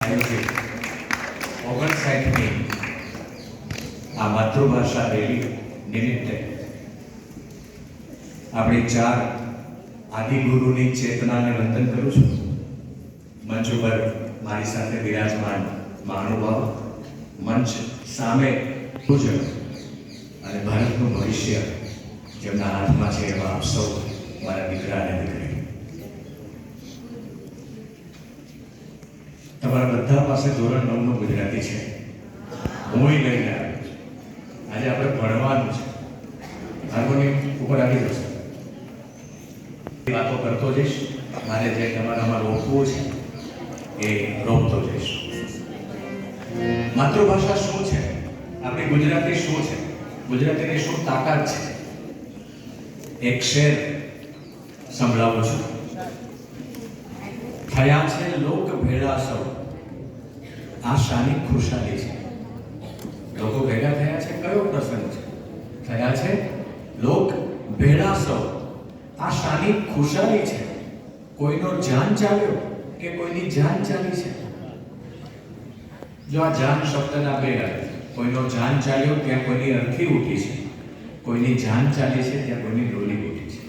આયોજિત 59મી આ માતૃભાષા રેલી નિમિત્તે આપણી 4 આદિગુરુની ચેતનાને વંદન કરું છું. મંચ ઉપર મારી સાથે વિરાજમાન મહાનુભાવ, મંચ સામે પૂજ્ય અને ભારતનું ભવિષ્ય જેમના હાથમાં છે એવા આપ સૌ મારા દીકરા અને દીકરી, તમારા બધા પાસે ધોરણ 9 નું ગુજરાતી છે. હું લઈને આવ્યો છું. આજે આપણે ભણવાનું છે. હાર્મોનિયમ ઉપર આવી જશે, વાતો કરતો જઈશ. મારે જે તમારામાં રોકવું છે એ રોકતો જઈશ. માતૃભાષા શું છે, આપણી ગુજરાતી શું છે, ગુજરાતીની શું તાકાત છે, એક શેર સંભળાવું છું. થયા છે લોક ભેળા સૌ, આ શાની ખુશાલી છે. લોકો ભેગા થયા છે, કયો પ્રસંગ છે? થયા છે લોક ભેળા સૌ, આ શાની ખુશાલી છે. કોઈનો જાન ચાલ્યો કે કોઈની જાન ચાલી છે. જો આ જાન શબ્દના બે અર્થ, કોઈનો જાન ચાલ્યો ત્યાં કોઈની અર્થી ઉઠી છે, કોઈની જાન ચાલી છે ત્યાં કોઈની ડોલી ઉઠી છે.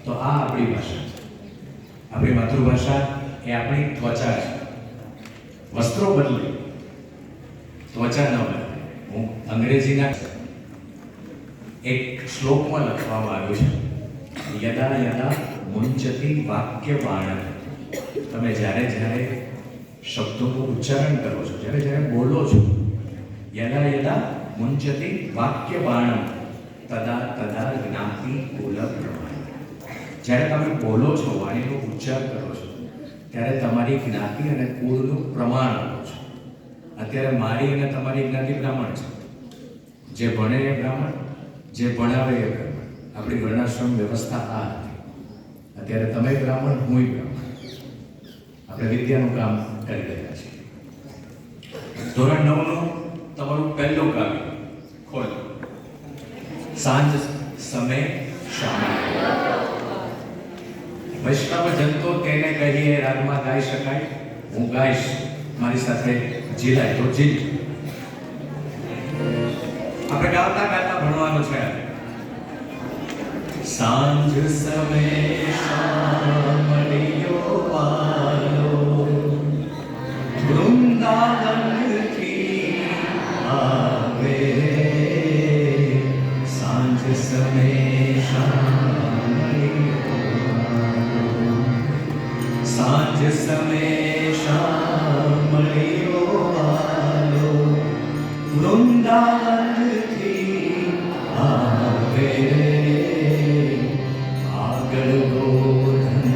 તો આ આપણી ભાષા છે. આપણી માતૃભાષા એ આપણી ત્વચા છે. વસ્ત્રો બદલે, ત્વચા ન બદલે. હું અંગ્રેજીના એક શ્લોકમાં લખવામાં આવ્યું છે, યદા યદા મુંચતી વાક્ય બાણ. તમે જ્યારે જ્યારે શબ્દોનું ઉચ્ચારણ કરો છો, જ્યારે જ્યારે બોલો છો, યદા યદા મુંચતી વાક્ય બાણ તદા તદા જ્ઞાતિ કુલ પ્રમાણ. જ્યારે તમે બોલો છો, વાણીનો ઉચ્ચાર કરો છો, ત્યારે તમારી જ્ઞાતિ અને કુળનું પ્રમાણ આપો છો. અત્યારે મારી અને તમારી જ્ઞાતિ બ્રાહ્મણ છે. જે ભણે એ બ્રાહ્મણ, જે ભણાવે એ બ્રાહ્મણ. આપણી વર્ણાશ્રમ વ્યવસ્થા આ હતી. અત્યારે તમે બ્રાહ્મણ, હું બ્રાહ્મણ. આપણે વિદ્યાનું કામ કરી રહ્યા છીએ. ધોરણ 9 નું તમારું પહેલું કાવ્ય ખોલો. સાંજ સમે શામા. વૈષ્ણવ જંતો તેને કહીએ રાગમાં ગાઈ શકાય. હું ગાઈશ, મારી સાથે જીલાય તો જીલ. આપણે ગાતા ગાતા ભણવાનું છે. સાંજ સમે શામળિયો વાલો વૃંદાવનથી આવે. સાંજ સમે સાંજ સમે શામળિયો વાલો વૃંદાવનથી આવે. આગળ ગોધન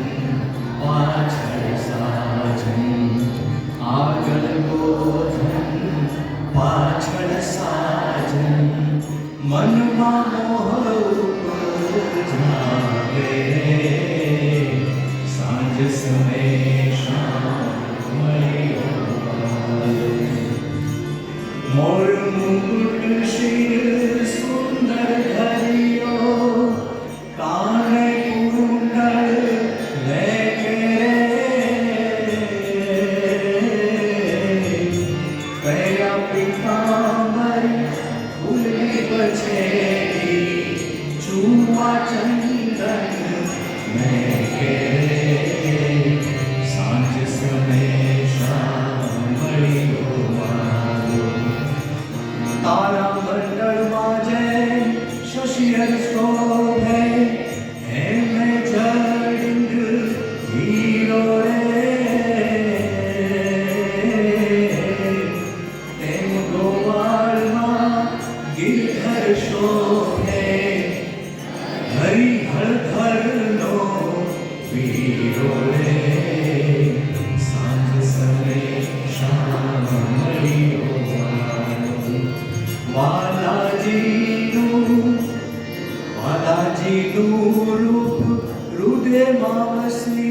પાછળ સાજન, આગળ ગોધન પાછળ સાજન, મનમાં મોહ જાવે. સાંજ સમે શામળિયો વાલો. મોર મુકુટ શિર સુંદર ધરિયો, કાને કુંડળ લેકે કયા પિતાંબર ફૂલી પછેરી, ચૂમા ચંદન મેકે. સાંજ સમે શામળિયો વાલો. તારા મંડળમાં જય શશિયર શોભે, એમે જડિંગ હીરો રે. તેમ ગોવાળમાં ગિરધર શોભે, હરિહરધરનો વીરો રે. સાંજ સમે શામળિયો વાલો. વાલાજીનું રૂપ હૃદયમાં વસે,